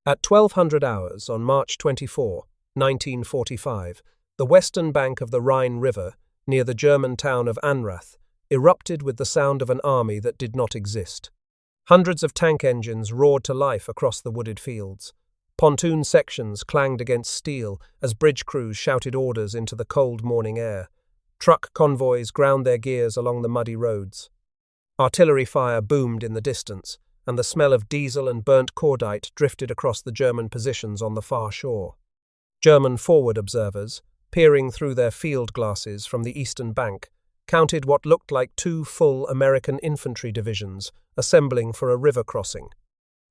At 1200 hours on March 24, 1945, the western bank of the Rhine River, near the German town of Anrath, erupted with the sound of an army that did not exist. Hundreds of tank engines roared to life across the wooded fields. Pontoon sections clanged against steel as bridge crews shouted orders into the cold morning air. Truck convoys ground their gears along the muddy roads. Artillery fire boomed in the distance, and the smell of diesel and burnt cordite drifted across the German positions on the far shore. German forward observers, peering through their field glasses from the eastern bank, counted what looked like two full American infantry divisions assembling for a river crossing.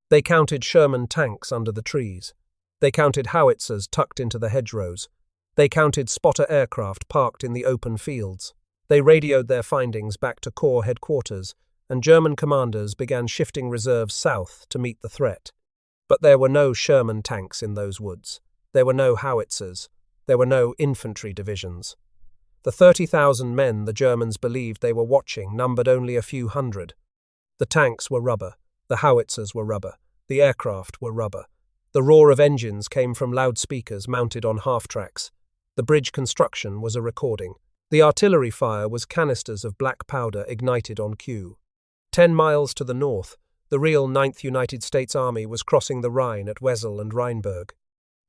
They counted Sherman tanks under the trees. They counted howitzers tucked into the hedgerows. They counted spotter aircraft parked in the open fields. They radioed their findings back to Corps headquarters, and German commanders began shifting reserves south to meet the threat. But there were no Sherman tanks in those woods. There were no howitzers. There were no infantry divisions. The 30,000 men the Germans believed they were watching numbered only a few hundred. The tanks were rubber. The howitzers were rubber. The aircraft were rubber. The roar of engines came from loudspeakers mounted on half-tracks. The bridge construction was a recording. The artillery fire was canisters of black powder ignited on cue. 10 miles to the north, the real 9th United States Army was crossing the Rhine at Wesel and Rheinberg.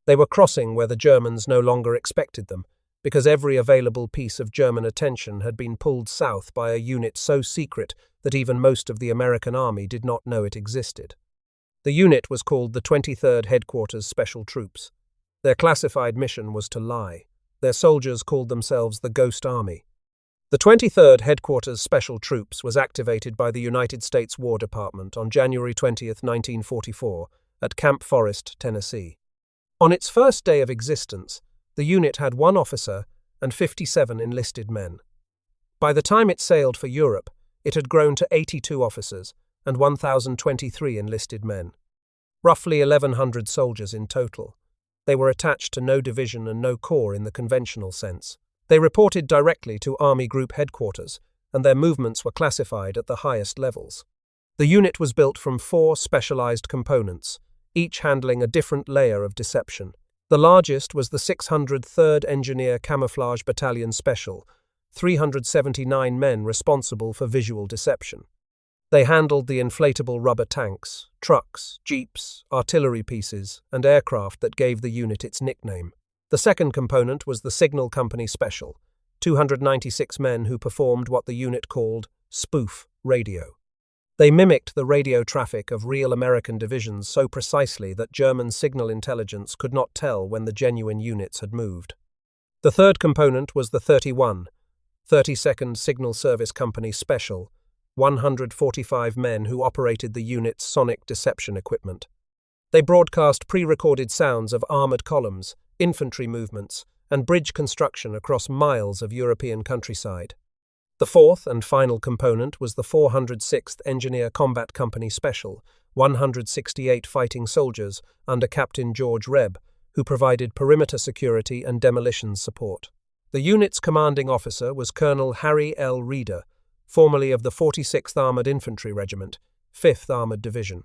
They were crossing where the Germans no longer expected them, because every available piece of German attention had been pulled south by a unit so secret that even most of the American army did not know it existed. The unit was called the 23rd Headquarters Special Troops. Their classified mission was to lie. Their soldiers called themselves the Ghost Army. The 23rd Headquarters Special Troops was activated by the United States War Department on January 20, 1944, at Camp Forest, Tennessee. On its first day of existence, the unit had 1 officer and 57 enlisted men. By the time it sailed for Europe, it had grown to 82 officers and 1,023 enlisted men. Roughly 1,100 soldiers in total. They were attached to no division and no corps in the conventional sense. They reported directly to Army Group Headquarters, and their movements were classified at the highest levels. The unit was built from 4 specialized components, each handling a different layer of deception. The largest was the 603rd Engineer Camouflage Battalion Special, 379 men responsible for visual deception. They handled the inflatable rubber tanks, trucks, jeeps, artillery pieces, and aircraft that gave the unit its nickname. The second component was the Signal Company Special, 296 men who performed what the unit called spoof radio. They mimicked the radio traffic of real American divisions so precisely that German signal intelligence could not tell when the genuine units had moved. The third component was the 32nd Signal Service Company Special, 145 men who operated the unit's sonic deception equipment. They broadcast pre-recorded sounds of armored columns, infantry movements, and bridge construction across miles of European countryside. The fourth and final component was the 406th Engineer Combat Company Special, 168 fighting soldiers under Captain George Reb, who provided perimeter security and demolitions support. The unit's commanding officer was Colonel Harry L. Reeder, formerly of the 46th Armored Infantry Regiment, 5th Armored Division.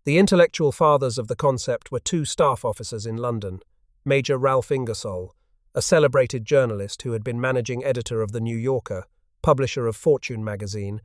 The intellectual fathers of the concept were 2 staff officers in London, Major Ralph Ingersoll, a celebrated journalist who had been managing editor of The New Yorker, publisher of Fortune magazine,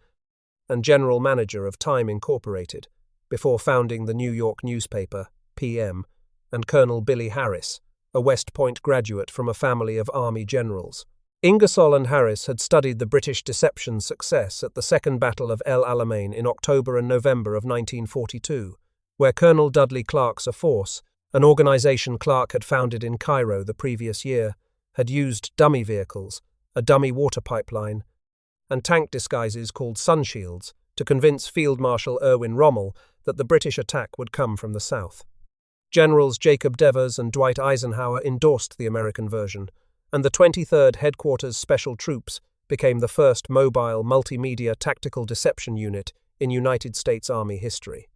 and general manager of Time Incorporated, before founding the New York newspaper, PM, and Colonel Billy Harris, a West Point graduate from a family of Army generals. Ingersoll and Harris had studied the British deception success at the Second Battle of El Alamein in October and November of 1942, where Colonel Dudley Clark's force, an organization Clark had founded in Cairo the previous year, had used dummy vehicles, a dummy water pipeline, and tank disguises called sun shields to convince Field Marshal Erwin Rommel that the British attack would come from the south. Generals Jacob Devers and Dwight Eisenhower endorsed the American version, and the 23rd Headquarters Special Troops became the first mobile multimedia tactical deception unit in United States Army history.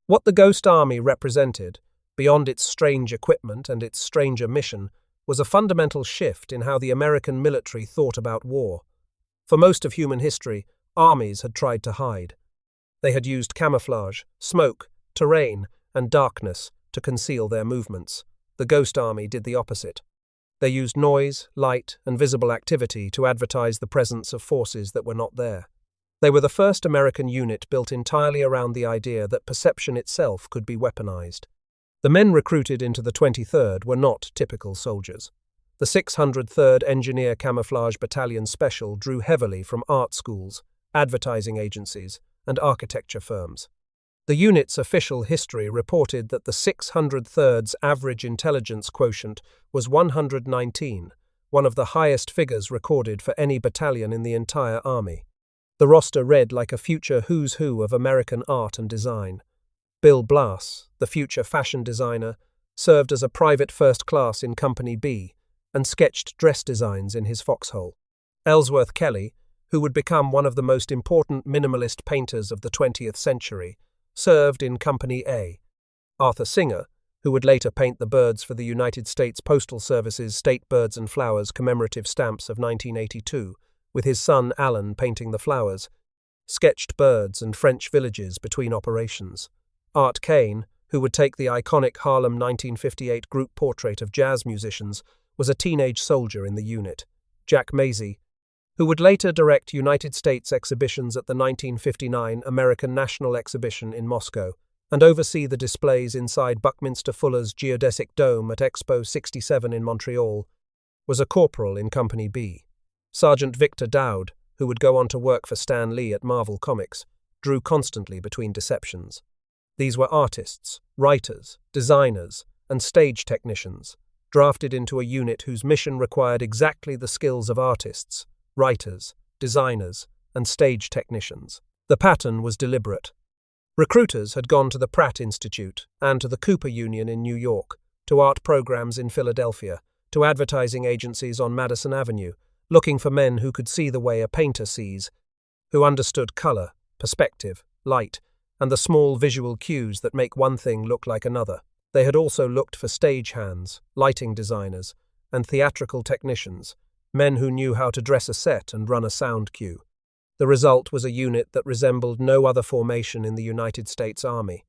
What the Ghost Army represented, beyond its strange equipment and its stranger mission, was a fundamental shift in how the American military thought about war. For most of human history, armies had tried to hide. They had used camouflage, smoke, terrain, and darkness to conceal their movements. The Ghost Army did the opposite. They used noise, light, and visible activity to advertise the presence of forces that were not there. They were the first American unit built entirely around the idea that perception itself could be weaponized. The men recruited into the 23rd were not typical soldiers. The 603rd Engineer Camouflage Battalion Special drew heavily from art schools, advertising agencies, and architecture firms. The unit's official history reported that the 603rd's average intelligence quotient was 119, one of the highest figures recorded for any battalion in the entire army. The roster read like a future who's who of American art and design. Bill Blass, the future fashion designer, served as a private first class in Company B and sketched dress designs in his foxhole. Ellsworth Kelly, who would become one of the most important minimalist painters of the 20th century, served in Company A. Arthur Singer, who would later paint the birds for the United States Postal Service's State Birds and Flowers commemorative stamps of 1982, with his son Alan painting the flowers, sketched birds and French villages between operations. Art Kane, who would take the iconic Harlem 1958 group portrait of jazz musicians, was a teenage soldier in the unit. Jack Mazey, who would later direct United States exhibitions at the 1959 American National Exhibition in Moscow, and oversee the displays inside Buckminster Fuller's geodesic dome at Expo 67 in Montreal, was a corporal in Company B. Sergeant Victor Dowd, who would go on to work for Stan Lee at Marvel Comics, drew constantly between deceptions. These were artists, writers, designers, and stage technicians, drafted into a unit whose mission required exactly the skills of artists, writers, designers, and stage technicians. The pattern was deliberate. Recruiters had gone to the Pratt Institute and to the Cooper Union in New York, to art programs in Philadelphia, to advertising agencies on Madison Avenue, looking for men who could see the way a painter sees, who understood color, perspective, light, and the small visual cues that make one thing look like another. They had also looked for stagehands, lighting designers, and theatrical technicians, men who knew how to dress a set and run a sound cue. The result was a unit that resembled no other formation in the United States Army.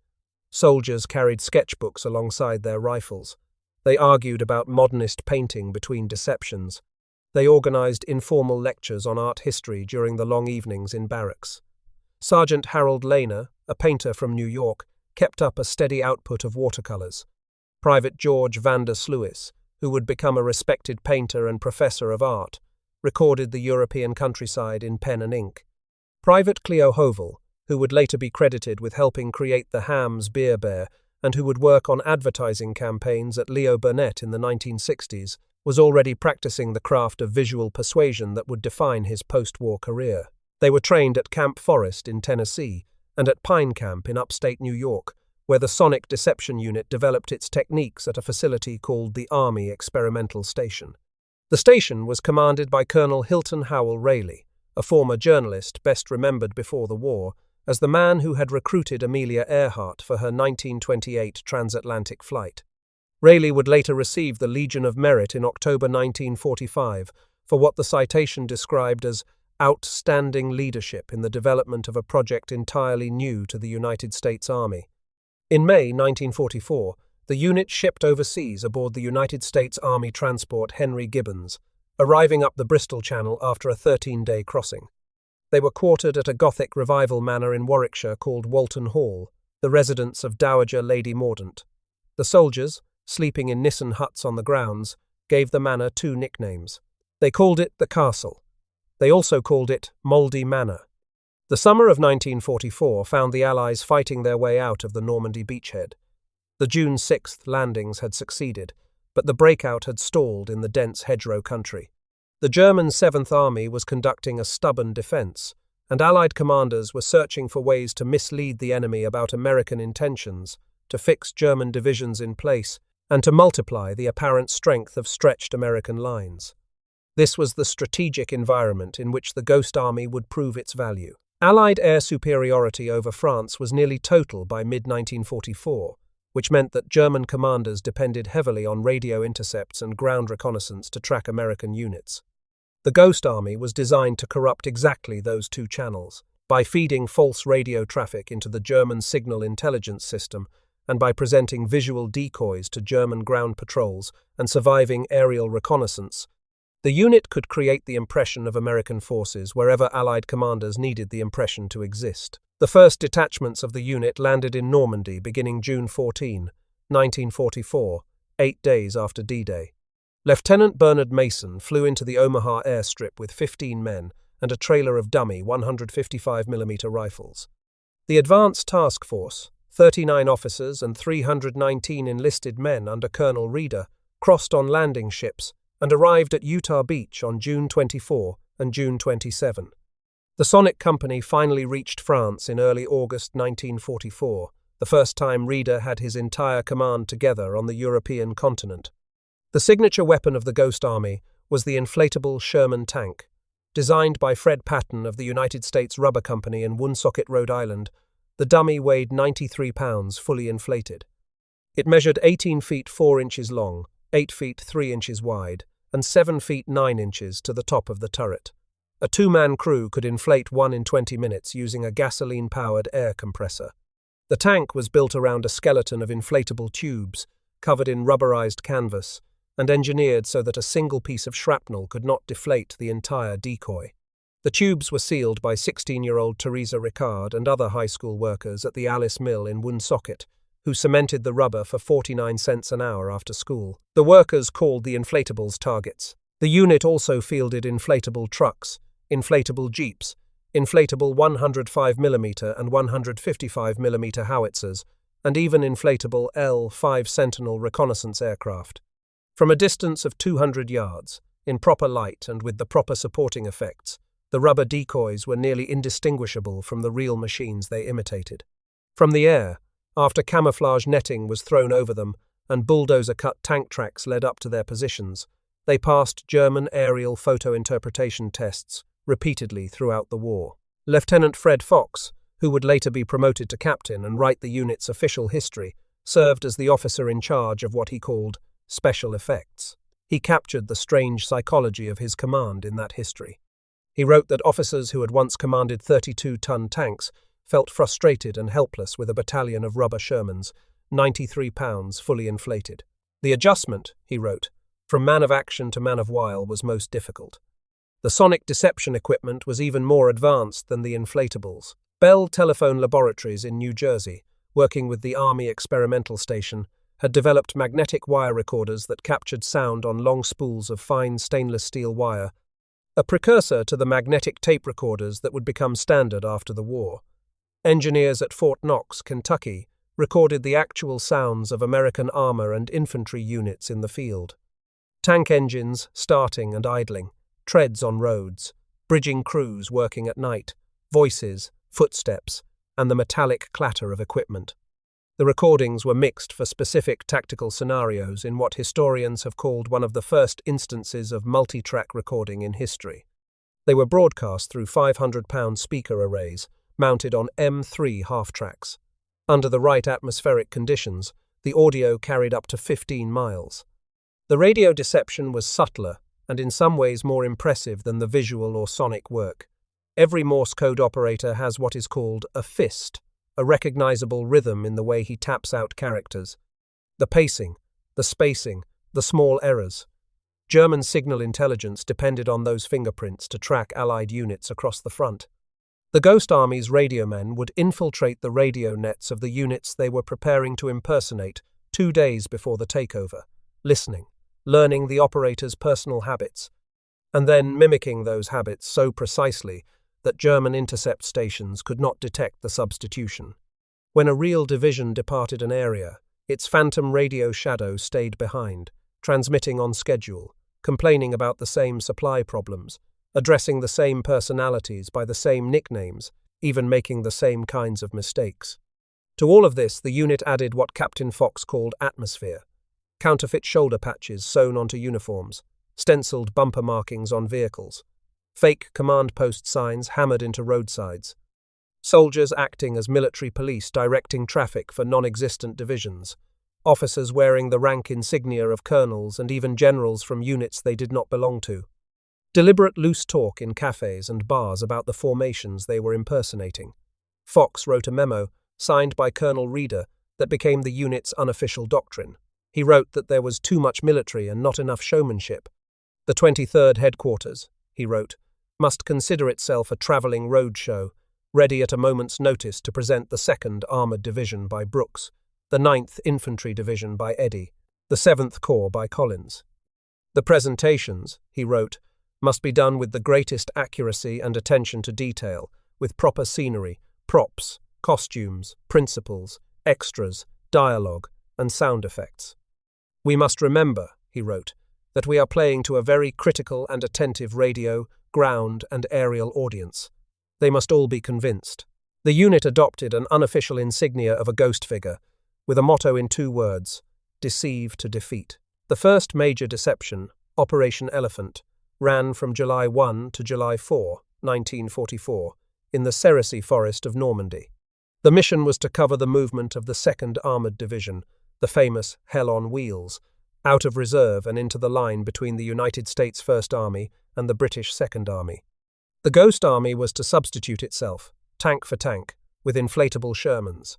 Soldiers carried sketchbooks alongside their rifles. They argued about modernist painting between deceptions. They organized informal lectures on art history during the long evenings in barracks. Sergeant Harold Lehner, a painter from New York, kept up a steady output of watercolors. Private George Vander Sluis, who would become a respected painter and professor of art, recorded the European countryside in pen and ink. Private Cleo Hovel, who would later be credited with helping create the Hamm's Beer Bear and who would work on advertising campaigns at Leo Burnett in the 1960s, was already practicing the craft of visual persuasion that would define his post-war career. They were trained at Camp Forest in Tennessee and at Pine Camp in upstate New York, where the Sonic Deception Unit developed its techniques at a facility called the Army Experimental Station. The station was commanded by Colonel Hilton Howell Rayleigh, a former journalist best remembered before the war as the man who had recruited Amelia Earhart for her 1928 transatlantic flight. Rayleigh would later receive the Legion of Merit in October 1945 for what the citation described as outstanding leadership in the development of a project entirely new to the United States Army. In May 1944, the unit shipped overseas aboard the United States Army transport Henry Gibbons, arriving up the Bristol Channel after a 13-day crossing. They were quartered at a Gothic revival manor in Warwickshire called Walton Hall, the residence of Dowager Lady Mordaunt. The soldiers, sleeping in Nissen huts on the grounds, gave the manor two nicknames. They called it the Castle. They also called it Mouldy Manor. The summer of 1944 found the Allies fighting their way out of the Normandy beachhead. The June 6th landings had succeeded, but the breakout had stalled in the dense hedgerow country. The German 7th Army was conducting a stubborn defense, and Allied commanders were searching for ways to mislead the enemy about American intentions, to fix German divisions in place, and to multiply the apparent strength of stretched American lines. This was the strategic environment in which the Ghost Army would prove its value. Allied air superiority over France was nearly total by mid-1944, which meant that German commanders depended heavily on radio intercepts and ground reconnaissance to track American units. The Ghost Army was designed to corrupt exactly those two channels. By feeding false radio traffic into the German signal intelligence system, and by presenting visual decoys to German ground patrols and surviving aerial reconnaissance, the unit could create the impression of American forces wherever Allied commanders needed the impression to exist. The first detachments of the unit landed in Normandy beginning June 14, 1944, 8 days after D-Day. Lieutenant Bernard Mason flew into the Omaha airstrip with 15 men and a trailer of dummy 155mm rifles. The Advanced Task Force, 39 officers and 319 enlisted men under Colonel Reeder, crossed on landing ships and arrived at Utah Beach on June 24 and June 27. The Sonic Company finally reached France in early August 1944, the first time Reeder had his entire command together on the European continent. The signature weapon of the Ghost Army was the inflatable Sherman tank. Designed by Fred Patton of the United States Rubber Company in Woonsocket, Rhode Island, the dummy weighed 93 pounds fully inflated. It measured 18 feet 4 inches long, 8 feet 3 inches wide, and 7 feet 9 inches to the top of the turret. A two-man crew could inflate one in 20 minutes using a gasoline-powered air compressor. The tank was built around a skeleton of inflatable tubes, covered in rubberized canvas, and engineered so that a single piece of shrapnel could not deflate the entire decoy. The tubes were sealed by 16-year-old Teresa Ricard and other high school workers at the Alice Mill in Woonsocket, who cemented the rubber for 49 cents an hour after school. The workers called the inflatables targets. The unit also fielded inflatable trucks, inflatable jeeps, inflatable 105mm and 155mm howitzers, and even inflatable L-5 Sentinel reconnaissance aircraft. From a distance of 200 yards, in proper light and with the proper supporting effects, the rubber decoys were nearly indistinguishable from the real machines they imitated. From the air, after camouflage netting was thrown over them and bulldozer-cut tank tracks led up to their positions, they passed German aerial photo interpretation tests repeatedly throughout the war. Lieutenant Fred Fox, who would later be promoted to captain and write the unit's official history, served as the officer in charge of what he called special effects. He captured the strange psychology of his command in that history. He wrote that officers who had once commanded 32-ton tanks felt frustrated and helpless with a battalion of rubber Shermans, 93 pounds fully inflated. The adjustment, he wrote, from man of action to man of wile was most difficult. The sonic deception equipment was even more advanced than the inflatables. Bell Telephone Laboratories in New Jersey, working with the Army Experimental Station, had developed magnetic wire recorders that captured sound on long spools of fine stainless steel wire, a precursor to the magnetic tape recorders that would become standard after the war. Engineers at Fort Knox, Kentucky, recorded the actual sounds of American armor and infantry units in the field. Tank engines starting and idling, treads on roads, bridging crews working at night, voices, footsteps, and the metallic clatter of equipment. The recordings were mixed for specific tactical scenarios in what historians have called one of the first instances of multi-track recording in history. They were broadcast through 500-pound speaker arrays, mounted on M3 half-tracks. Under the right atmospheric conditions, the audio carried up to 15 miles. The radio deception was subtler and in some ways more impressive than the visual or sonic work. Every Morse code operator has what is called a fist, a recognizable rhythm in the way he taps out characters. The pacing, the spacing, the small errors. German signal intelligence depended on those fingerprints to track Allied units across the front. The Ghost Army's radiomen would infiltrate the radio nets of the units they were preparing to impersonate 2 days before the takeover, listening, learning the operator's personal habits, and then mimicking those habits so precisely that German intercept stations could not detect the substitution. When a real division departed an area, its phantom radio shadow stayed behind, transmitting on schedule, complaining about the same supply problems, addressing the same personalities by the same nicknames, even making the same kinds of mistakes. To all of this, the unit added what Captain Fox called atmosphere: counterfeit shoulder patches sewn onto uniforms, stenciled bumper markings on vehicles, fake command post signs hammered into roadsides, soldiers acting as military police directing traffic for non-existent divisions, officers wearing the rank insignia of colonels and even generals from units they did not belong to. Deliberate loose talk in cafes and bars about the formations they were impersonating. Fox wrote a memo, signed by Colonel Reeder, that became the unit's unofficial doctrine. He wrote that there was too much military and not enough showmanship. The 23rd Headquarters, he wrote, must consider itself a travelling roadshow, ready at a moment's notice to present the 2nd Armoured Division by Brooks, the 9th Infantry Division by Eddy, the 7th Corps by Collins. The presentations, he wrote, must be done with the greatest accuracy and attention to detail, with proper scenery, props, costumes, principals, extras, dialogue, and sound effects. We must remember, he wrote, that we are playing to a very critical and attentive radio, ground, and aerial audience. They must all be convinced. The unit adopted an unofficial insignia of a ghost figure, with a motto in 2 words, deceive to defeat. The first major deception, Operation Elephant, ran from July 1 to July 4, 1944, in the Cerisy forest of Normandy. The mission was to cover the movement of the 2nd Armoured Division, the famous Hell on Wheels, out of reserve and into the line between the United States First Army and the British Second Army. The Ghost Army was to substitute itself, tank for tank, with inflatable Shermans.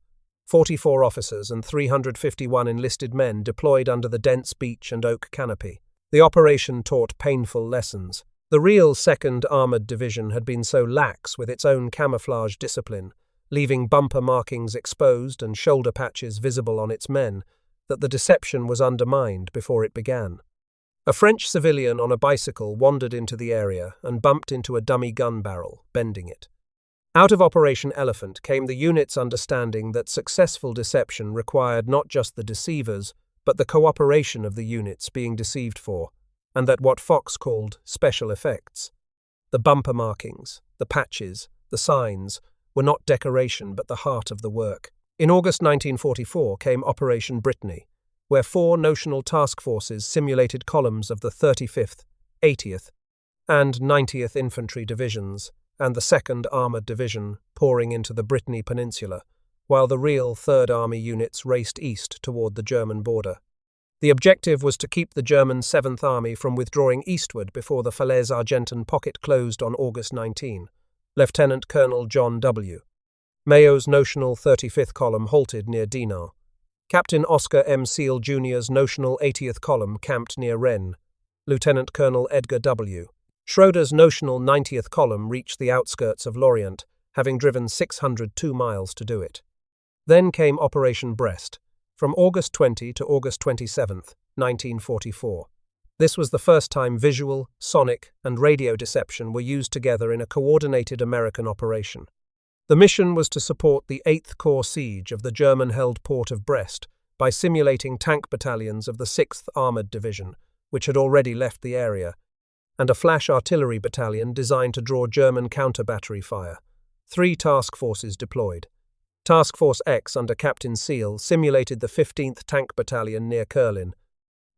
44 officers and 351 enlisted men deployed under the dense beech and oak canopy. The operation taught painful lessons. The real 2nd Armoured Division had been so lax with its own camouflage discipline, leaving bumper markings exposed and shoulder patches visible on its men, that the deception was undermined before it began. A French civilian on a bicycle wandered into the area and bumped into a dummy gun barrel, bending it. Out of Operation Elephant came the unit's understanding that successful deception required not just the deceivers, but the cooperation of the units being deceived for, and that what Fox called special effects, the bumper markings, the patches, the signs, were not decoration but the heart of the work. In August 1944 came Operation Brittany, where 4 notional task forces simulated columns of the 35th, 80th, and 90th Infantry Divisions and the 2nd Armoured Division pouring into the Brittany Peninsula, while the real 3rd Army units raced east toward the German border. The objective was to keep the German 7th Army from withdrawing eastward before the Falaise Argentine pocket closed on August 19. Lieutenant Colonel John W. Mayo's notional 35th column halted near Dinant. Captain Oscar M. Seal Jr.'s notional 80th column camped near Rennes. Lieutenant Colonel Edgar W. Schroeder's notional 90th column reached the outskirts of Lorient, having driven 602 miles to do it. Then came Operation Brest, from August 20 to August 27, 1944. This was the first time visual, sonic, and radio deception were used together in a coordinated American operation. The mission was to support the 8th Corps siege of the German-held port of Brest by simulating tank battalions of the 6th Armoured Division, which had already left the area, and a flash artillery battalion designed to draw German counter-battery fire. 3 task forces deployed. Task Force X under Captain Seal simulated the 15th Tank Battalion near Kurland.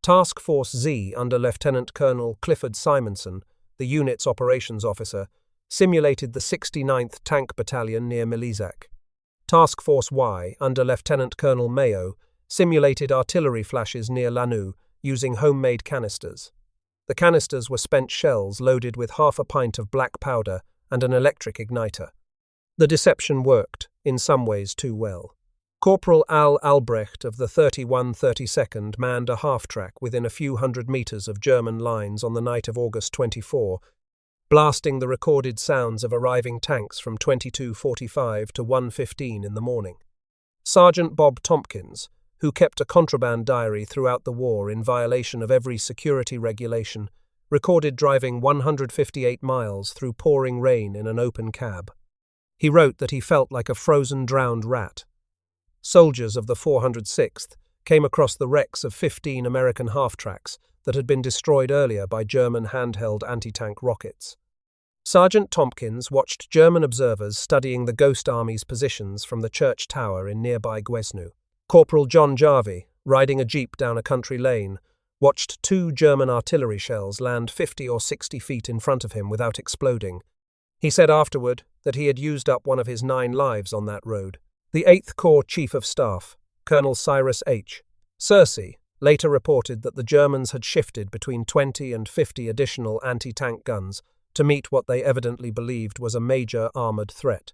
Task Force Z under Lieutenant Colonel Clifford Simonson, the unit's operations officer, simulated the 69th Tank Battalion near Milizac. Task Force Y under Lieutenant Colonel Mayo simulated artillery flashes near Lannion using homemade canisters. The canisters were spent shells loaded with half a pint of black powder and an electric igniter. The deception worked, in some ways too well. Corporal Al Albrecht of the 3132nd manned a half-track within a few hundred meters of German lines on the night of August 24, blasting the recorded sounds of arriving tanks from 22:45 to 1:15 in the morning. Sergeant Bob Tompkins, who kept a contraband diary throughout the war in violation of every security regulation, recorded driving 158 miles through pouring rain in an open cab. He wrote that he felt like a frozen, drowned rat. Soldiers of the 406th came across the wrecks of 15 American half-tracks that had been destroyed earlier by German handheld anti-tank rockets. Sergeant Tompkins watched German observers studying the Ghost Army's positions from the church tower in nearby Guesnu. Corporal John Jarvie, riding a jeep down a country lane, watched 2 German artillery shells land 50 or 60 feet in front of him without exploding. He said afterward that he had used up one of his 9 lives on that road. The 8th Corps Chief of Staff, Colonel Cyrus H. Searcy, later reported that the Germans had shifted between 20 and 50 additional anti-tank guns to meet what they evidently believed was a major armoured threat.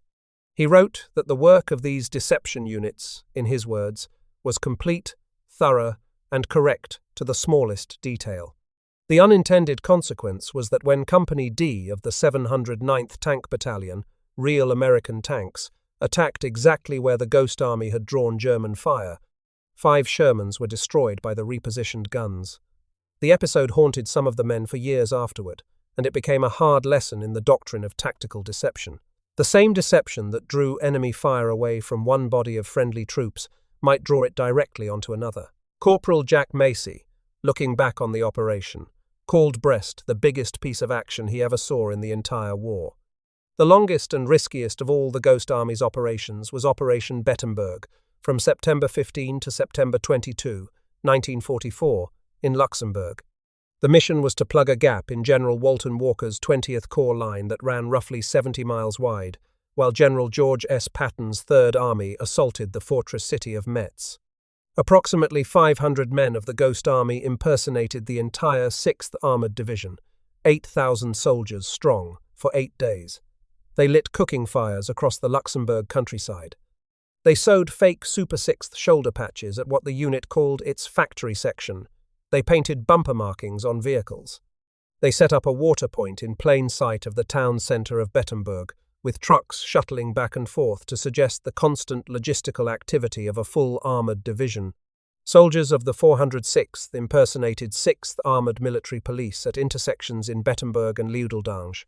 He wrote that the work of these deception units, in his words, was complete, thorough, and correct to the smallest detail. The unintended consequence was that when Company D of the 709th Tank Battalion, real American tanks, attacked exactly where the Ghost Army had drawn German fire, 5 Shermans were destroyed by the repositioned guns. The episode haunted some of the men for years afterward, and it became a hard lesson in the doctrine of tactical deception. The same deception that drew enemy fire away from one body of friendly troops might draw it directly onto another. Corporal Jack Macy, looking back on the operation, called Brest the biggest piece of action he ever saw in the entire war. The longest and riskiest of all the Ghost Army's operations was Operation Bettemberg, from September 15 to September 22, 1944, in Luxembourg. The mission was to plug a gap in General Walton Walker's 20th Corps line that ran roughly 70 miles wide, while General George S. Patton's Third Army assaulted the fortress city of Metz. Approximately 500 men of the Ghost Army impersonated the entire 6th Armored Division, 8,000 soldiers strong, for 8 days. They lit cooking fires across the Luxembourg countryside. They sewed fake Super 6th shoulder patches at what the unit called its factory section. They painted bumper markings on vehicles. They set up a water point in plain sight of the town centre of Bettemberg, with trucks shuttling back and forth to suggest the constant logistical activity of a full armoured division. Soldiers of the 406th impersonated 6th Armoured Military Police at intersections in Bettemberg and Liedeldange.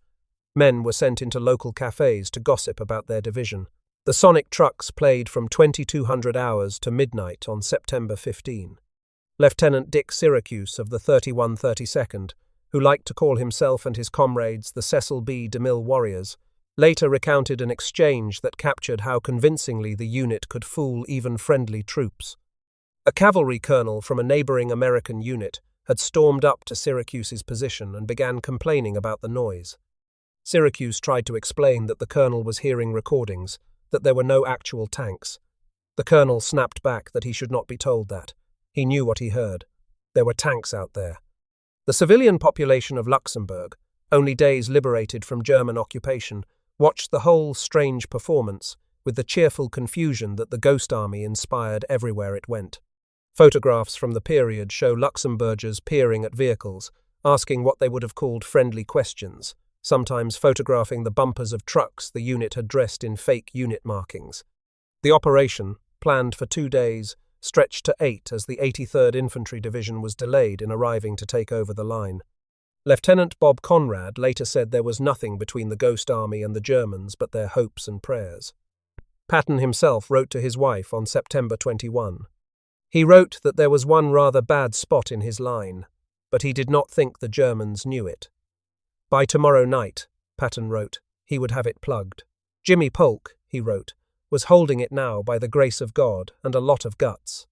Men were sent into local cafes to gossip about their division. The sonic trucks played from 2200 hours to midnight on September 15. Lieutenant Dick Syracuse of the 3132nd, who liked to call himself and his comrades the Cecil B. DeMille Warriors, later recounted an exchange that captured how convincingly the unit could fool even friendly troops. A cavalry colonel from a neighboring American unit had stormed up to Syracuse's position and began complaining about the noise. Syracuse tried to explain that the colonel was hearing recordings, that there were no actual tanks. The colonel snapped back that he should not be told that. He knew what he heard. There were tanks out there. The civilian population of Luxembourg, only days liberated from German occupation, watched the whole strange performance with the cheerful confusion that the Ghost Army inspired everywhere it went. Photographs from the period show Luxembourgers peering at vehicles, asking what they would have called friendly questions, sometimes photographing the bumpers of trucks the unit had dressed in fake unit markings. The operation, planned for 2 days, stretched to 8 as the 83rd Infantry Division was delayed in arriving to take over the line. Lieutenant Bob Conrad later said there was nothing between the Ghost Army and the Germans but their hopes and prayers. Patton himself wrote to his wife on September 21. He wrote that there was one rather bad spot in his line, but he did not think the Germans knew it. By tomorrow night, Patton wrote, he would have it plugged. Jimmy Polk, he wrote, was holding it now by the grace of God and a lot of guts.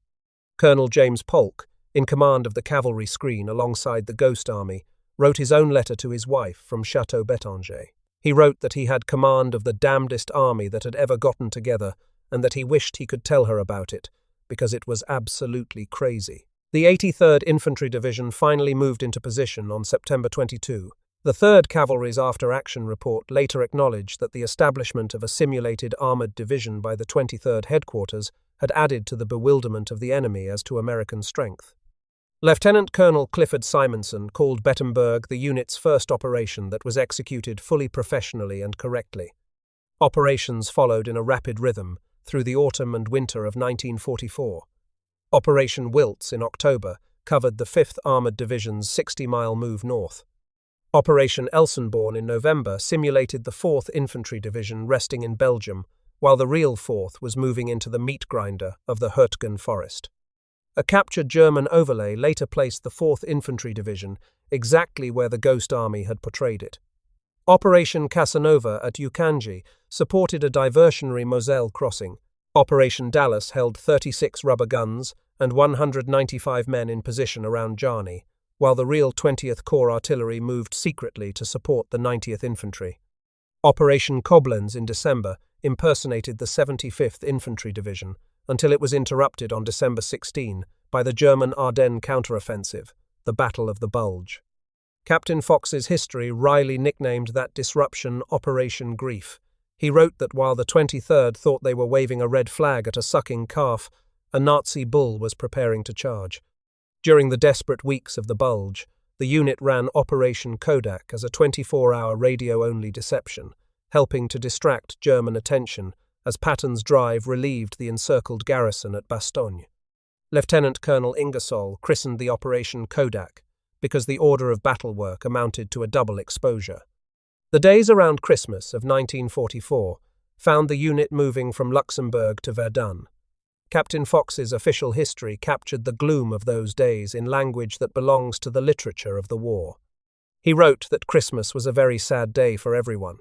Colonel James Polk, in command of the cavalry screen alongside the Ghost Army, wrote his own letter to his wife from Chateau Bettinger. He wrote that he had command of the damnedest army that had ever gotten together and that he wished he could tell her about it, because it was absolutely crazy. The 83rd Infantry Division finally moved into position on September 22. The 3rd Cavalry's after-action report later acknowledged that the establishment of a simulated armoured division by the 23rd Headquarters had added to the bewilderment of the enemy as to American strength. Lieutenant Colonel Clifford Simonson called Bettemberg the unit's first operation that was executed fully professionally and correctly. Operations followed in a rapid rhythm through the autumn and winter of 1944. Operation Wiltz in October covered the 5th Armoured Division's 60-mile move north. Operation Elsenborn in November simulated the 4th Infantry Division resting in Belgium, while the real 4th was moving into the meat grinder of the Hurtgen Forest. A captured German overlay later placed the 4th Infantry Division exactly where the Ghost Army had portrayed it. Operation Casanova at Ukanji supported a diversionary Moselle crossing. Operation Dallas held 36 rubber guns and 195 men in position around Jarny, while the real 20th Corps artillery moved secretly to support the 90th Infantry. Operation Koblenz in December impersonated the 75th Infantry Division until it was interrupted on December 16 by the German Ardennes counteroffensive, the Battle of the Bulge. Captain Fox's history wryly nicknamed that disruption Operation Grief. He wrote that while the 23rd thought they were waving a red flag at a sucking calf, A Nazi bull was preparing to charge. During the desperate weeks of the Bulge, the unit ran Operation Kodak as a 24-hour radio-only deception, helping to distract German attention as Patton's drive relieved the encircled garrison at Bastogne. Lieutenant Colonel Ingersoll christened the Operation Kodak because the order of battle work amounted to a double exposure. The days around Christmas of 1944 found the unit moving from Luxembourg to Verdun. Captain Fox's official history captured the gloom of those days in language that belongs to the literature of the war. He wrote that Christmas was a very sad day for everyone.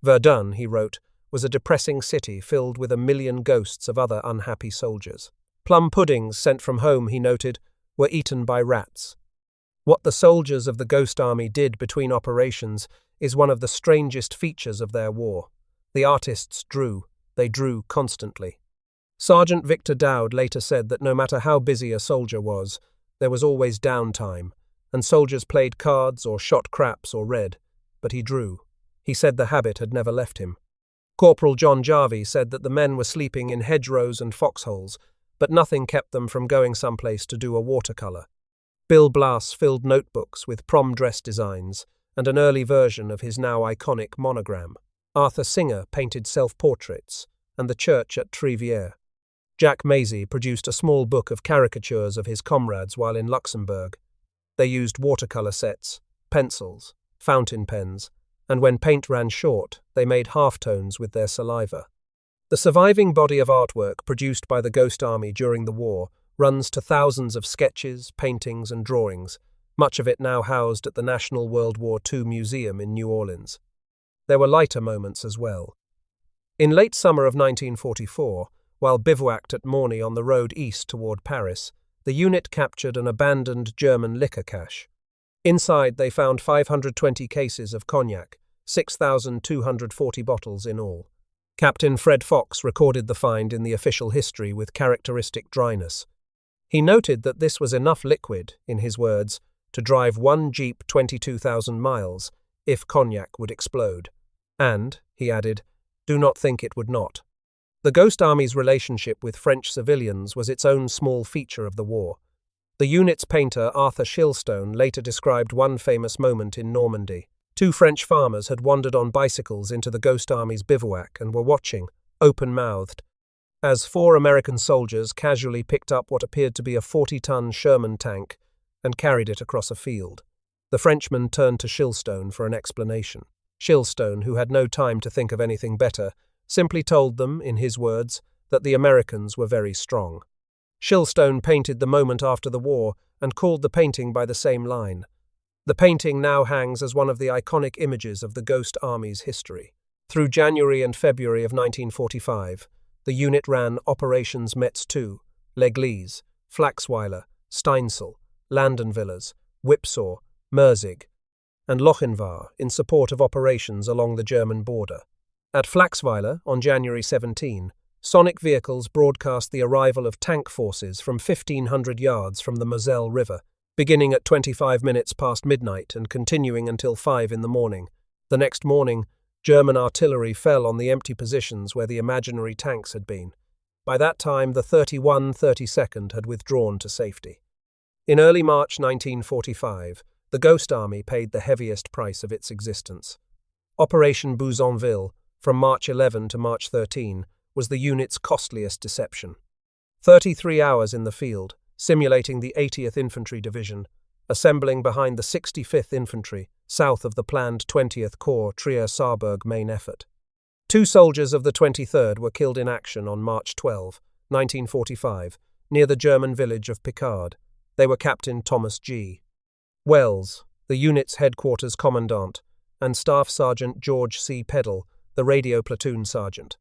Verdun, he wrote, was a depressing city filled with a million ghosts of other unhappy soldiers. Plum puddings sent from home, he noted, were eaten by rats. What the soldiers of the Ghost Army did between operations is one of the strangest features of their war. The artists drew. They drew constantly. Sergeant Victor Dowd later said that no matter how busy a soldier was, there was always downtime, and soldiers played cards or shot craps or read, but he drew. He said the habit had never left him. Corporal John Jarvie said that the men were sleeping in hedgerows and foxholes, but nothing kept them from going someplace to do a watercolour. Bill Blass filled notebooks with prom dress designs and an early version of his now iconic monogram. Arthur Singer painted self-portraits, and the church at Trivière. Jack Maisie produced a small book of caricatures of his comrades while in Luxembourg. They used watercolour sets, pencils, fountain pens, and when paint ran short, they made halftones with their saliva. The surviving body of artwork produced by the Ghost Army during the war runs to thousands of sketches, paintings, and drawings, much of it now housed at the National World War II Museum in New Orleans. There were lighter moments as well. In late summer of 1944, while bivouacked at Morny on the road east toward Paris, the unit captured an abandoned German liquor cache. Inside, they found 520 cases of cognac, 6,240 bottles in all. Captain Fred Fox recorded the find in the official history with characteristic dryness. He noted that this was enough liquid, in his words, to drive one Jeep 22,000 miles if cognac would explode. And, he added, do not think it would not. The Ghost Army's relationship with French civilians was its own small feature of the war. The unit's painter Arthur Shilstone later described one famous moment in Normandy. Two French farmers had wandered on bicycles into the Ghost Army's bivouac and were watching, open-mouthed, as 4 American soldiers casually picked up what appeared to be a 40-ton Sherman tank and carried it across a field. The Frenchman turned to Shilstone for an explanation. Shilstone, who had no time to think of anything better, simply told them, in his words, that the Americans were very strong. Shilstone painted the moment after the war and called the painting by the same line. The painting now hangs as one of the iconic images of the Ghost Army's history. Through January and February of 1945, the unit ran Operations Metz II, L'Église, Flaxweiler, Steinsel, Landenvillas, Whipsaw, Merzig, and Lochinvar in support of operations along the German border. At Flaxweiler, on January 17, sonic vehicles broadcast the arrival of tank forces from 1,500 yards from the Moselle River, beginning at 25 minutes past midnight and continuing until 5 in the morning. The next morning, German artillery fell on the empty positions where the imaginary tanks had been. By that time, the 32nd had withdrawn to safety. In early March 1945, the Ghost Army paid the heaviest price of its existence. Operation Bouzonville, from March 11 to March 13, was the unit's costliest deception. 33 hours in the field, simulating the 80th Infantry Division, assembling behind the 65th Infantry, south of the planned 20th Corps Trier-Saarburg main effort. 2 soldiers of the 23rd were killed in action on March 12, 1945, near the German village of Picard. They were Captain Thomas G. Wells, the unit's headquarters commandant, and Staff Sergeant George C. Peddle, the radio platoon sergeant.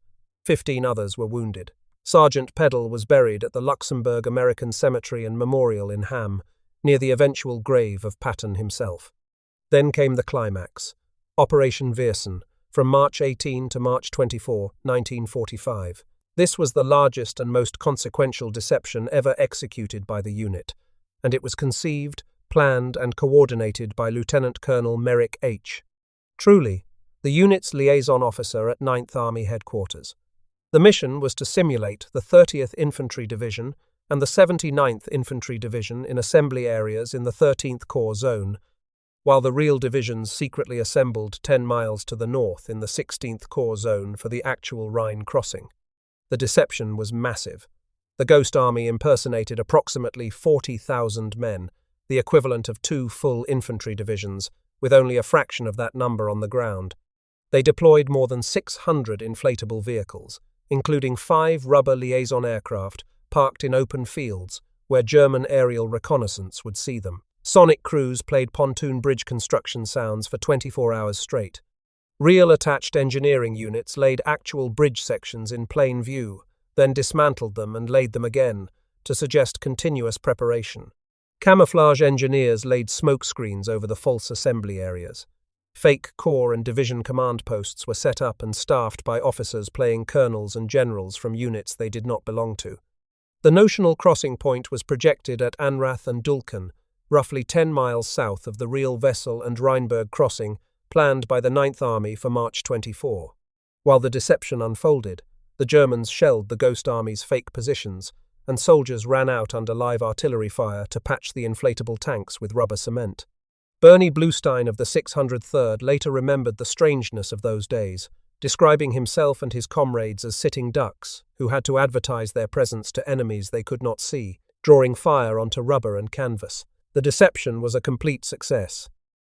15 others were wounded. Sergeant Peddle was buried at the Luxembourg American Cemetery and Memorial in Ham, near the eventual grave of Patton himself. Then came the climax, Operation Viersen, from March 18 to March 24, 1945. This was the largest and most consequential deception ever executed by the unit, and it was conceived, planned, and coordinated by Lieutenant Colonel Merrick H. Truly, the unit's liaison officer at 9th Army Headquarters. The mission was to simulate the 30th Infantry Division and the 79th Infantry Division in assembly areas in the 13th Corps Zone, while the real divisions secretly assembled 10 miles to the north in the 16th Corps Zone for the actual Rhine crossing. The deception was massive. The Ghost Army impersonated approximately 40,000 men, the equivalent of 2 full infantry divisions, with only a fraction of that number on the ground. They deployed more than 600 inflatable vehicles, including 5 rubber liaison aircraft parked in open fields where German aerial reconnaissance would see them. Sonic crews played pontoon bridge construction sounds for 24 hours straight. Real attached engineering units laid actual bridge sections in plain view, then dismantled them and laid them again, to suggest continuous preparation. Camouflage engineers laid smoke screens over the false assembly areas. Fake corps and division command posts were set up and staffed by officers playing colonels and generals from units they did not belong to. The notional crossing point was projected at Anrath and Dulken, roughly 10 miles south of the real Wessel and Rheinberg crossing planned by the 9th Army for March 24. While the deception unfolded, the Germans shelled the Ghost Army's fake positions, and soldiers ran out under live artillery fire to patch the inflatable tanks with rubber cement. Bernie Bluestein of the 603rd later remembered the strangeness of those days, describing himself and his comrades as sitting ducks who had to advertise their presence to enemies they could not see, drawing fire onto rubber and canvas. The deception was a complete success.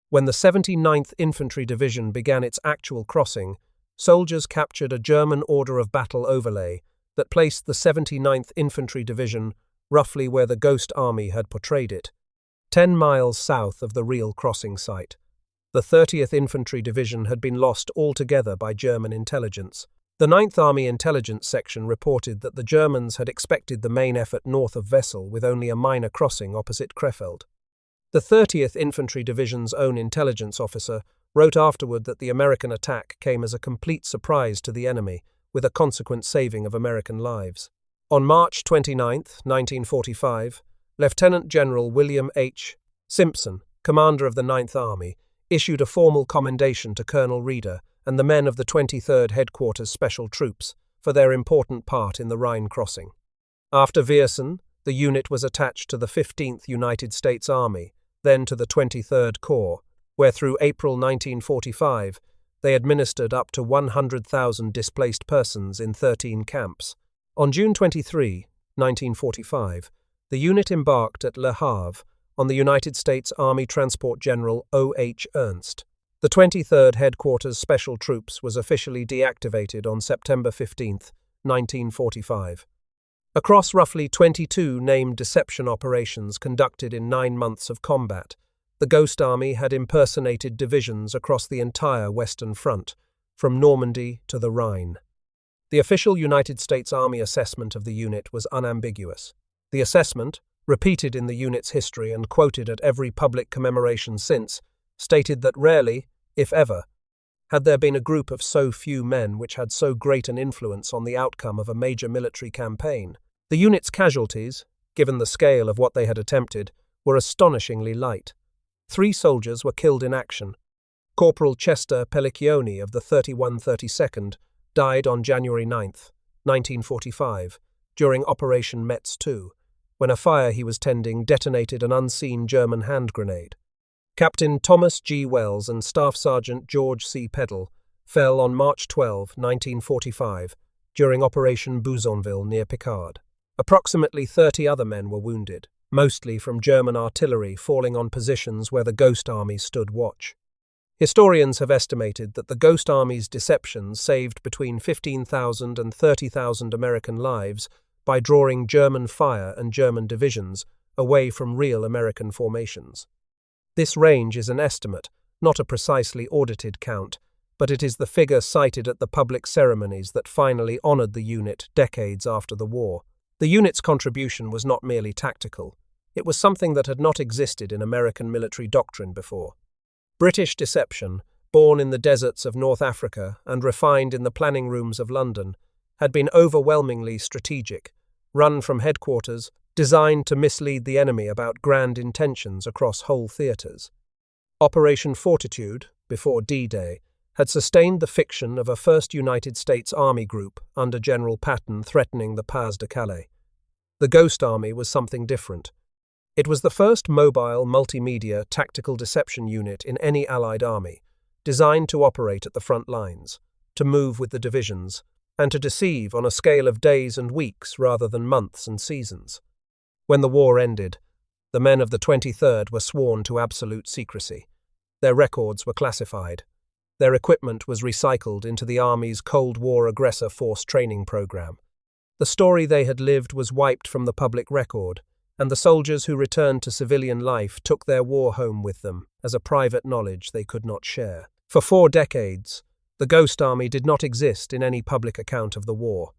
When the 79th Infantry Division began its actual crossing, soldiers captured a German order of battle overlay that placed the 79th Infantry Division roughly where the Ghost Army had portrayed it, 10 miles south of the real crossing site. The 30th Infantry Division had been lost altogether by German intelligence. The 9th Army Intelligence Section reported that the Germans had expected the main effort north of Wessel with only a minor crossing opposite Krefeld. The 30th Infantry Division's own intelligence officer wrote afterward that the American attack came as a complete surprise to the enemy, with a consequent saving of American lives. On March 29, 1945, Lieutenant General William H. Simpson, commander of the 9th Army, issued a formal commendation to Colonel Reeder and the men of the 23rd Headquarters Special Troops for their important part in the Rhine crossing. After Viersen, the unit was attached to the 15th United States Army, then to the 23rd Corps, where through April 1945 they administered up to 100,000 displaced persons in 13 camps. On June 23, 1945, the unit embarked at Le Havre on the United States Army Transport General O.H. Ernst. The 23rd Headquarters Special Troops was officially deactivated on September 15, 1945. Across roughly 22 named deception operations conducted in 9 months of combat, the Ghost Army had impersonated divisions across the entire Western Front, from Normandy to the Rhine. The official United States Army assessment of the unit was unambiguous. The assessment, repeated in the unit's history and quoted at every public commemoration since, stated that rarely, if ever, had there been a group of so few men which had so great an influence on the outcome of a major military campaign. The unit's casualties, given the scale of what they had attempted, were astonishingly light. 3 soldiers were killed in action. Corporal Chester Pelliccioni of the 3132nd died on January 9, 1945, during Operation Metz II, when a fire he was tending detonated an unseen German hand grenade. Captain Thomas G. Wells and Staff Sergeant George C. Peddle fell on March 12, 1945, during Operation Bouzonville near Picard. Approximately 30 other men were wounded, mostly from German artillery falling on positions where the Ghost Army stood watch. Historians have estimated that the Ghost Army's deceptions saved between 15,000 and 30,000 American lives by drawing German fire and German divisions away from real American formations. This range is an estimate, not a precisely audited count, but it is the figure cited at the public ceremonies that finally honored the unit decades after the war. The unit's contribution was not merely tactical. It was something that had not existed in American military doctrine before. British deception, born in the deserts of North Africa and refined in the planning rooms of London, had been overwhelmingly strategic, run from headquarters, designed to mislead the enemy about grand intentions across whole theatres. Operation Fortitude, before D-Day, had sustained the fiction of a first United States Army group under General Patton threatening the Pas de Calais. The Ghost Army was something different. It was the first mobile, multimedia, tactical deception unit in any Allied army, designed to operate at the front lines, to move with the divisions, and to deceive on a scale of days and weeks rather than months and seasons. When the war ended, the men of the 23rd were sworn to absolute secrecy. Their records were classified. Their equipment was recycled into the Army's Cold War aggressor force training program. The story they had lived was wiped from the public record, and the soldiers who returned to civilian life took their war home with them as a private knowledge they could not share. For 4 decades, the Ghost Army did not exist in any public account of the war.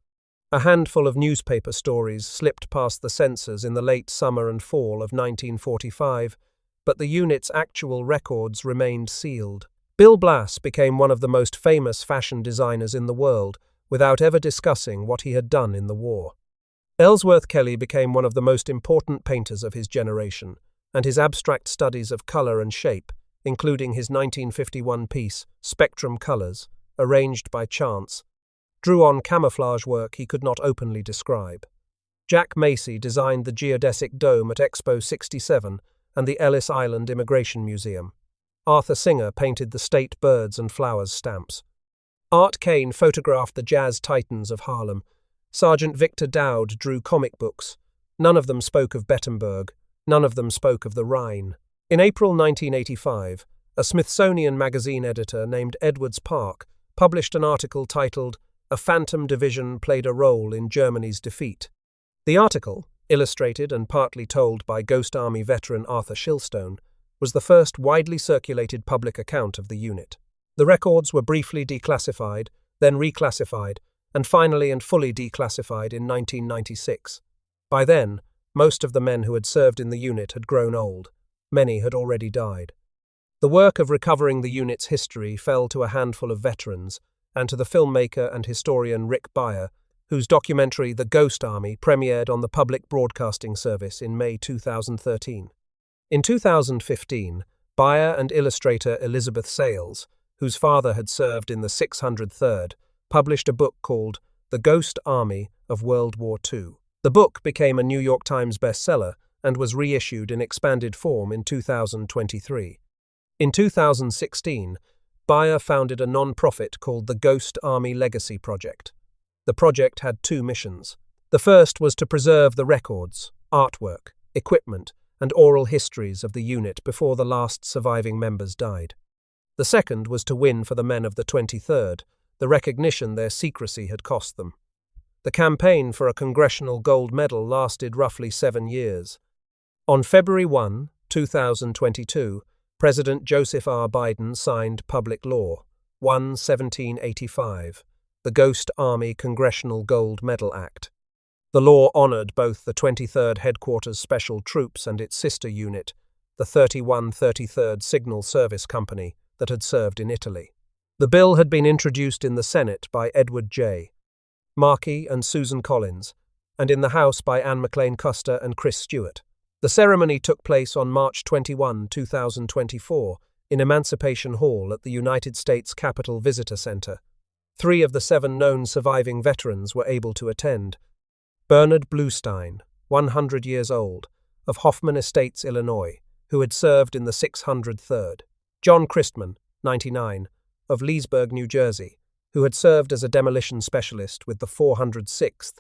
A handful of newspaper stories slipped past the censors in the late summer and fall of 1945, but the unit's actual records remained sealed. Bill Blass became one of the most famous fashion designers in the world without ever discussing what he had done in the war. Ellsworth Kelly became one of the most important painters of his generation, and his abstract studies of color and shape, including his 1951 piece, Spectrum Colors, arranged by chance, drew on camouflage work he could not openly describe. Jack Macy designed the geodesic dome at Expo 67 and the Ellis Island Immigration Museum. Arthur Singer painted the state birds and flowers stamps. Art Kane photographed the jazz titans of Harlem. Sergeant Victor Dowd drew comic books. None of them spoke of Bettenberg. None of them spoke of the Rhine. In April 1985, a Smithsonian magazine editor named Edwards Park published an article titled "A Phantom Division Played a Role in Germany's Defeat." The article, illustrated and partly told by Ghost Army veteran Arthur Shilstone, was the first widely circulated public account of the unit. The records were briefly declassified, then reclassified, and finally and fully declassified in 1996. By then, most of the men who had served in the unit had grown old. Many had already died. The work of recovering the unit's history fell to a handful of veterans, and to the filmmaker and historian Rick Beyer, whose documentary The Ghost Army premiered on the Public Broadcasting Service in May 2013. In 2015, Beyer and illustrator Elizabeth Sales, whose father had served in the 603rd, published a book called The Ghost Army of World War II. The book became a New York Times bestseller and was reissued in expanded form in 2023. In 2016, Beyer founded a non-profit called the Ghost Army Legacy Project. The project had 2 missions. The first was to preserve the records, artwork, equipment, and oral histories of the unit before the last surviving members died. The second was to win for the men of the 23rd the recognition their secrecy had cost them. The campaign for a Congressional Gold Medal lasted roughly 7 years. On February 1, 2022, President Joseph R. Biden signed Public Law 1/1785, the Ghost Army Congressional Gold Medal Act. The law honored both the 23rd Headquarters Special Troops and its sister unit, the 3133rd Signal Service Company, that had served in Italy. The bill had been introduced in the Senate by Edward J. Markey and Susan Collins, and in the House by Anne McLean Custer and Chris Stewart. The ceremony took place on March 21, 2024, in Emancipation Hall at the United States Capitol Visitor Center. 3 of the 7 known surviving veterans were able to attend. Bernard Bluestein, 100 years old, of Hoffman Estates, Illinois, who had served in the 603rd. John Christman, 99, of Leesburg, New Jersey, who had served as a demolition specialist with the 406th.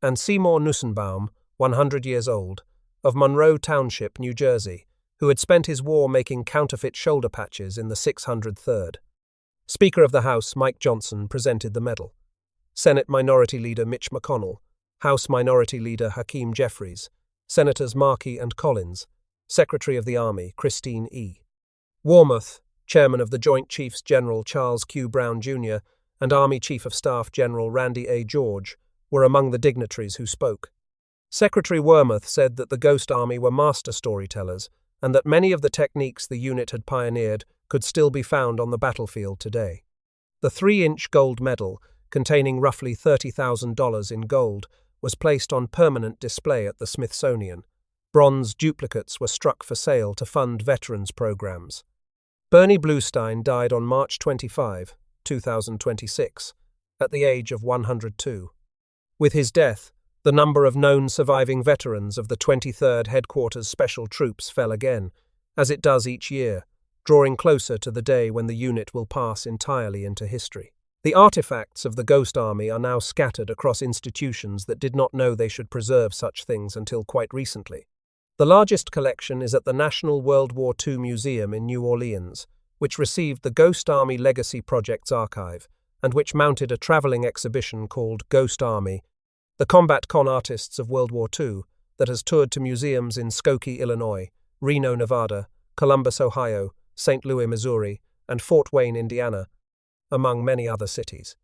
And Seymour Nussenbaum, 100 years old, of Monroe Township, New Jersey, who had spent his war making counterfeit shoulder patches in the 603rd. Speaker of the House Mike Johnson presented the medal. Senate Minority Leader Mitch McConnell, House Minority Leader Hakeem Jeffries, Senators Markey and Collins, Secretary of the Army Christine E. Warmoth, Chairman of the Joint Chiefs General Charles Q. Brown Jr. and Army Chief of Staff General Randy A. George were among the dignitaries who spoke. Secretary Wormuth said that the Ghost Army were master storytellers and that many of the techniques the unit had pioneered could still be found on the battlefield today. The 3-inch gold medal, containing roughly $30,000 in gold, was placed on permanent display at the Smithsonian. Bronze duplicates were struck for sale to fund veterans programs. Bernie Bluestein died on March 25, 2026, at the age of 102. With his death, the number of known surviving veterans of the 23rd Headquarters Special Troops fell again, as it does each year, drawing closer to the day when the unit will pass entirely into history. The artifacts of the Ghost Army are now scattered across institutions that did not know they should preserve such things until quite recently. The largest collection is at the National World War II Museum in New Orleans, which received the Ghost Army Legacy Project's archive, and which mounted a traveling exhibition called Ghost Army, the combat con artists of World War II, that has toured to museums in Skokie, Illinois, Reno, Nevada, Columbus, Ohio, St. Louis, Missouri, and Fort Wayne, Indiana, among many other cities.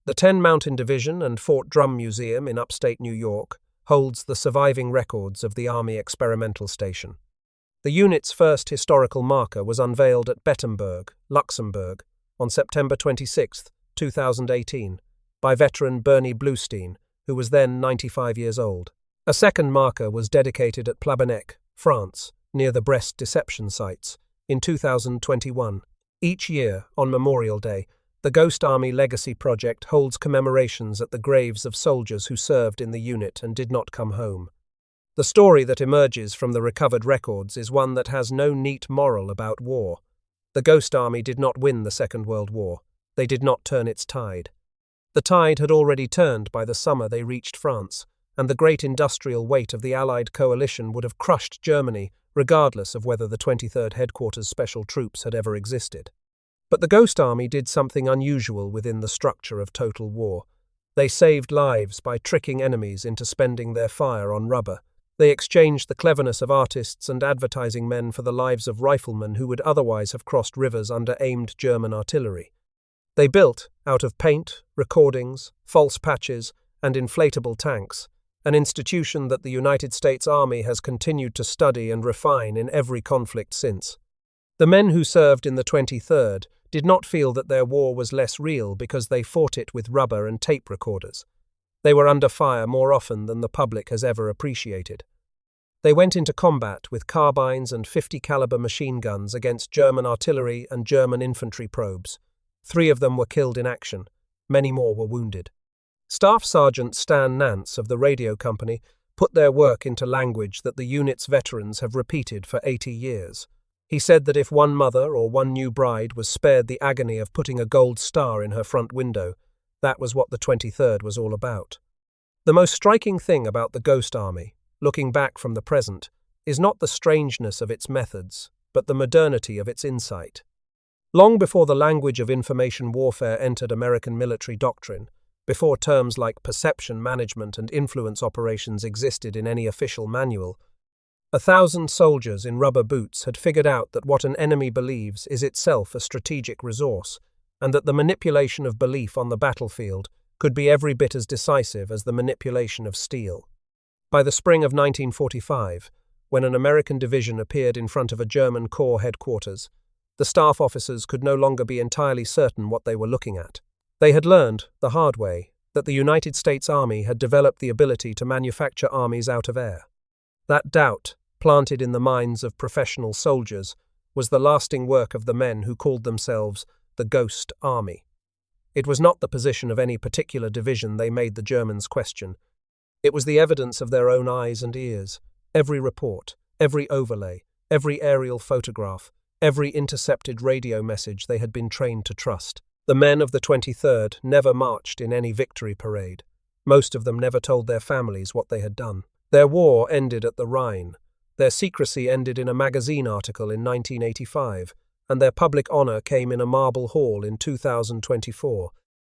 The 10 Mountain Division and Fort Drum Museum in upstate New York holds the surviving records of the Army Experimental Station. The unit's first historical marker was unveiled at Bettemberg, Luxembourg, on September 26, 2018, by veteran Bernie Bluestein, who was then 95 years old. A second marker was dedicated at Plabennec, France, near the Brest deception sites, in 2021. Each year, on Memorial Day, the Ghost Army Legacy Project holds commemorations at the graves of soldiers who served in the unit and did not come home. The story that emerges from the recovered records is one that has no neat moral about war. The Ghost Army did not win the Second World War. They did not turn its tide. The tide had already turned by the summer they reached France, and the great industrial weight of the Allied coalition would have crushed Germany, regardless of whether the 23rd Headquarters Special Troops had ever existed. But the Ghost Army did something unusual within the structure of total war. They saved lives by tricking enemies into spending their fire on rubber. They exchanged the cleverness of artists and advertising men for the lives of riflemen who would otherwise have crossed rivers under aimed German artillery. They built, out of paint, recordings, false patches, and inflatable tanks, an institution that the United States Army has continued to study and refine in every conflict since. The men who served in the 23rd did not feel that their war was less real because they fought it with rubber and tape recorders. They were under fire more often than the public has ever appreciated. They went into combat with carbines and 50 caliber machine guns against German artillery and German infantry probes. 3 of them were killed in action. Many more were wounded. Staff Sergeant Stan Nance of the radio company put their work into language that the unit's veterans have repeated for 80 years. He said that if one mother or one new bride was spared the agony of putting a gold star in her front window, that was what the 23rd was all about. The most striking thing about the Ghost Army, looking back from the present, is not the strangeness of its methods, but the modernity of its insight. Long before the language of information warfare entered American military doctrine, before terms like perception management and influence operations existed in any official manual, 1,000 soldiers in rubber boots had figured out that what an enemy believes is itself a strategic resource, and that the manipulation of belief on the battlefield could be every bit as decisive as the manipulation of steel. By the spring of 1945, when an American division appeared in front of a German corps headquarters, the staff officers could no longer be entirely certain what they were looking at. They had learned, the hard way, that the United States Army had developed the ability to manufacture armies out of air. That doubt, planted in the minds of professional soldiers, was the lasting work of the men who called themselves the Ghost Army. It was not the position of any particular division they made the Germans question. It was the evidence of their own eyes and ears, every report, every overlay, every aerial photograph, every intercepted radio message they had been trained to trust. The men of the 23rd never marched in any victory parade. Most of them never told their families what they had done. Their war ended at the Rhine. Their secrecy ended in a magazine article in 1985, and their public honor came in a marble hall in 2024,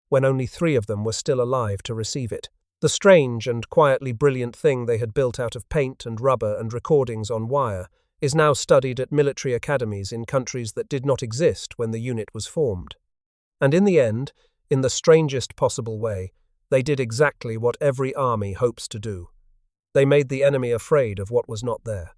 when only 3 of them were still alive to receive it. The strange and quietly brilliant thing they had built out of paint and rubber and recordings on wire is now studied at military academies in countries that did not exist when the unit was formed. And in the end, in the strangest possible way, they did exactly what every army hopes to do. They made the enemy afraid of what was not there.